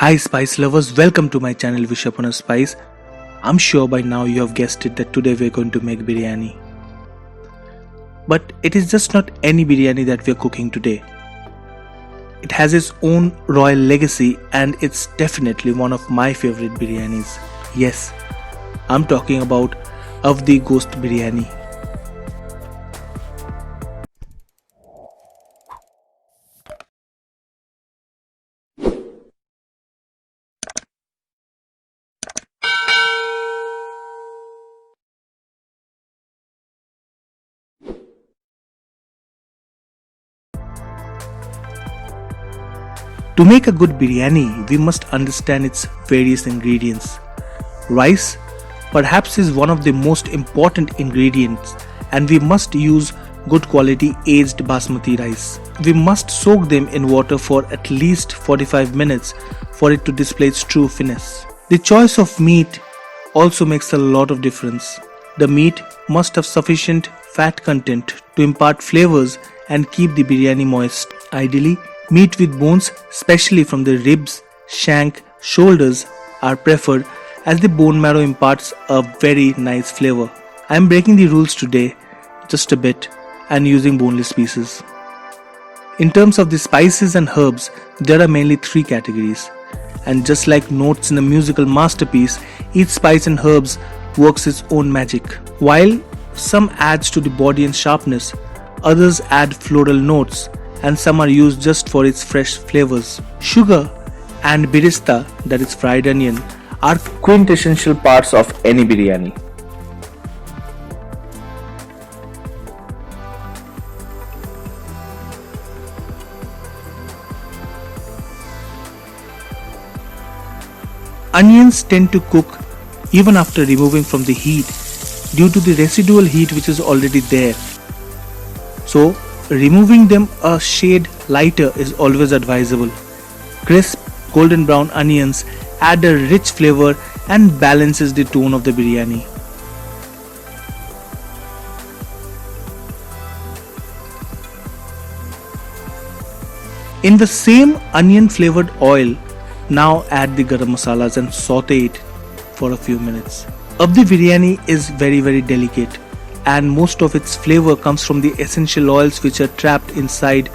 Hi spice lovers, welcome to my channel Wish Upon a Spice. I'm sure by now you have guessed it that today we're going to make biryani. But it is just not any biryani that we're cooking today. It has its own royal legacy and it's definitely one of my favorite biryanis. Yes, I'm talking about Avdi Ghost Biryani. To make a good biryani, we must understand its various ingredients. Rice, perhaps, is one of the most important ingredients, and we must use good quality aged basmati rice. We must soak them in water for at least 45 minutes for it to display its true finesse. The choice of meat also makes a lot of difference. The meat must have sufficient fat content to impart flavors and keep the biryani moist. Ideally, meat with bones, especially from the ribs, shank, shoulders, are preferred as the bone marrow imparts a very nice flavor. I am breaking the rules today just a bit and using boneless pieces. In terms of the spices and herbs, there are mainly three categories. And just like notes in a musical masterpiece, each spice and herbs works its own magic. While some adds to the body and sharpness, others add floral notes, and some are used just for its fresh flavors. Sugar and birista, that is fried onion, are quintessential parts of any biryani. Onions tend to cook even after removing from the heat due to the residual heat which is already there. So, removing them a shade lighter is always advisable. Crisp golden brown onions add a rich flavor and balances the tone of the biryani. In the same onion flavored oil, now add the garam masalas and saute it for a few minutes. Avdi biryani is very delicate, and most of its flavor comes from the essential oils which are trapped inside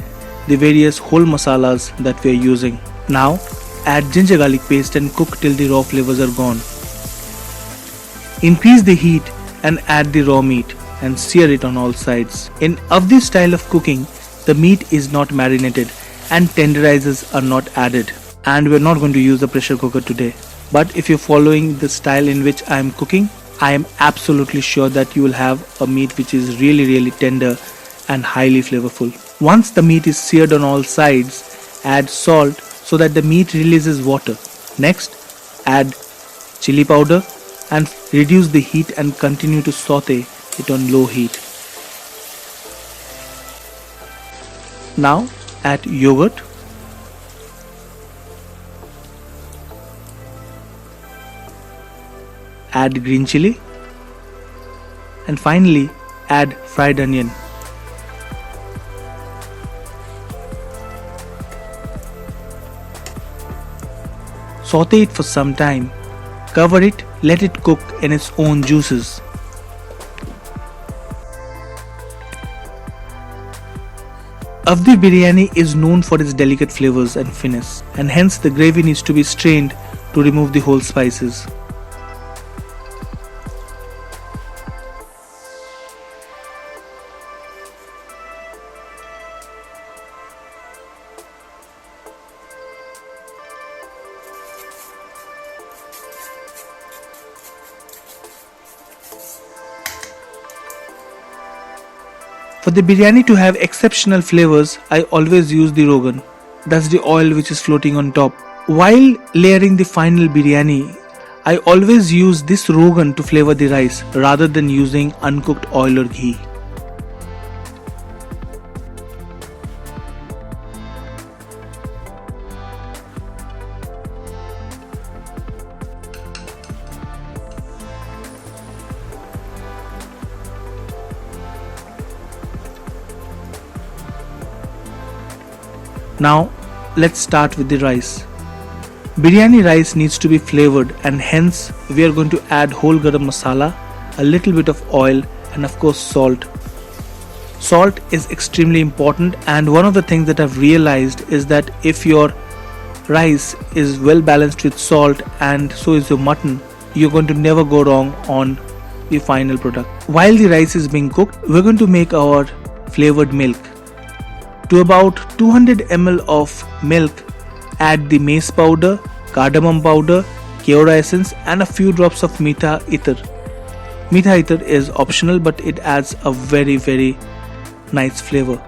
the various whole masalas that we are using. Now add ginger garlic paste and cook till the raw flavors are gone. Increase the heat and add the raw meat and sear it on all sides. In Avdi style of cooking, the meat is not marinated and tenderizers are not added. And we're not going to use a pressure cooker today. But if you're following the style in which I am cooking, I am absolutely sure that you will have a meat which is really tender and highly flavorful. Once the meat is seared on all sides, add salt so that the meat releases water. Next, add chili powder and reduce the heat and continue to saute it on low heat. Now add yogurt, add green chili, and finally add fried onion. Saute it for some time, cover it, let it cook in its own juices. Avdi biryani is known for its delicate flavors and finesse, and hence the gravy needs to be strained to remove the whole spices. For the biryani to have exceptional flavors, I always use the rogan. That's the oil which is floating on top. While layering the final biryani, I always use this rogan to flavor the rice rather than using uncooked oil or ghee. Now let's start with the rice. Biryani rice needs to be flavored, and hence we are going to add whole garam masala, a little bit of oil, and of course salt. Salt is extremely important, and one of the things that I've realized is that if your rice is well balanced with salt and so is your mutton, you're going to never go wrong on the final product. While the rice is being cooked, we're going to make our flavored milk. To about 200 ml of milk, add the mace powder, cardamom powder, keora essence, and a few drops of meetha ether. Meetha ether is optional, but it adds a very nice flavor.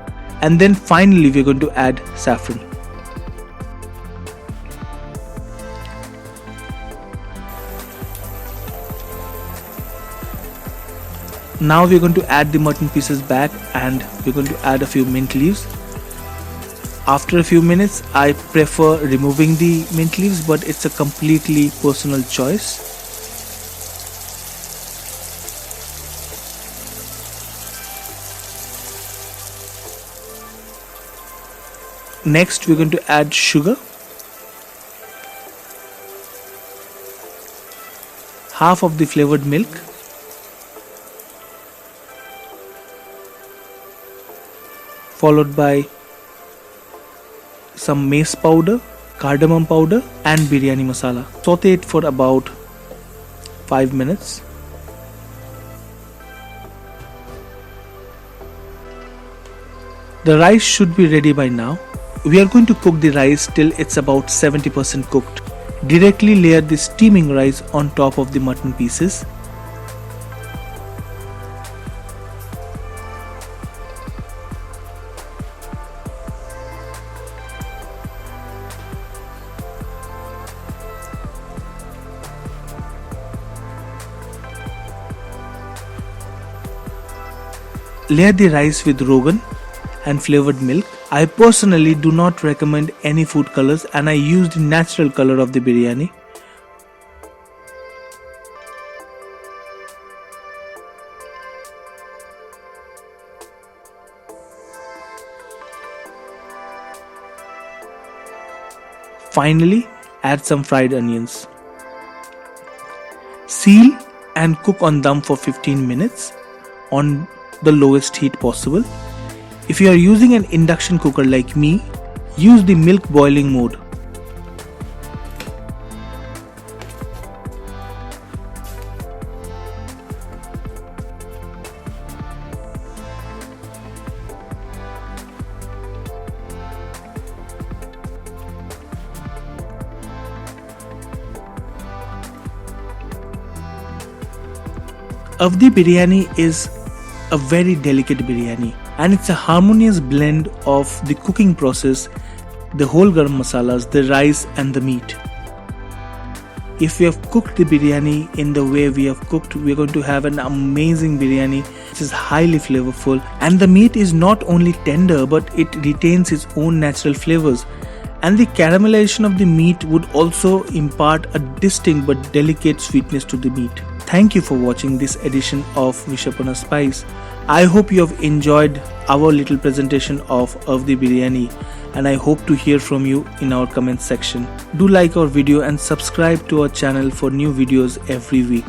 And then finally we're going to add saffron. Now we're going to add the mutton pieces back, and we're going to add a few mint leaves. After a few minutes, I prefer removing the mint leaves, but it's a completely personal choice. Next, we're going to add sugar. Half of the flavored milk. Followed by some mace powder, cardamom powder, and biryani masala. Saute it for about 5 minutes. The rice should be ready by now. We are going to cook the rice till it's about 70% cooked. Directly layer the steaming rice on top of the mutton pieces. Layer the rice with rogan and flavored milk. I personally do not recommend any food colors, and I use the natural color of the biryani. Finally, add some fried onions. Seal and cook on dum for 15 minutes on the lowest heat possible. If you are using an induction cooker like me, use the milk boiling mode. Avdi biryani is a very delicate biryani, and it's a harmonious blend of the cooking process, the whole garam masalas, the rice and the meat. If we have cooked the biryani in the way we have cooked, we are going to have an amazing biryani which is highly flavorful, and the meat is not only tender but it retains its own natural flavors, and the caramelization of the meat would also impart a distinct but delicate sweetness to the meat. Thank you for watching this edition of Wish Upon a Spice. I hope you have enjoyed our little presentation of the biryani, and I hope to hear from you in our comment section. Do like our video and subscribe to our channel for new videos every week.